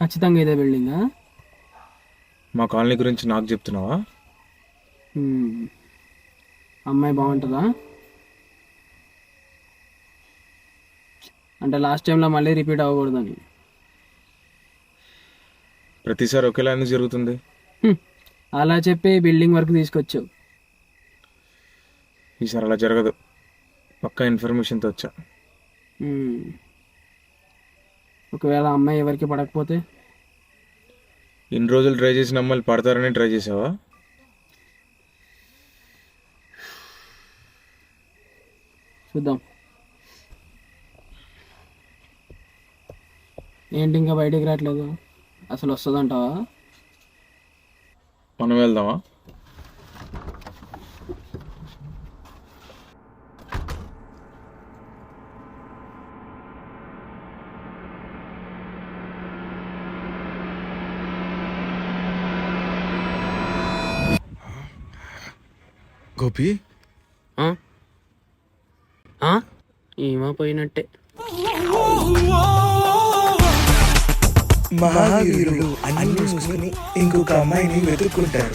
ఖచ్చితంగా ఇదే బిల్డింగా? మా కాలనీ గురించి నాకు చెప్తున్నావా? అమ్మాయి బాగుంటుందా? అంటే లాస్ట్ టైంలో మళ్ళీ రిపీట్ అవ్వకూడదని. ప్రతిసారి ఒకేలా ఎందుకు జరుగుతుంది? హ్మ్. అలా చెప్పి బిల్డింగ్ వరకు తీసుకొచ్చావు. ఈసారి అలా జరగదు. పక్కా ఇన్ఫర్మేషన్తో వచ్చా. హ్మ్. ఒకవేళ అమ్మాయి ఎవరికి పడకపోతే? ఇన్ని రోజులు ట్రై చేసిన అమ్మాయిలు పడతారని ట్రై చేసావా? చూద్దాం. ఏంటి ఇంకా బయటికి రావట్లేదు? అసలు వస్తుందంటావా? మనం వెళ్దామా? గోపి, ఏమో పోయినట్టే. మహావీరుడు అన్ని చూసుకుని ఇంకొక అమ్మాయిని వెతుక్కుంటాడు.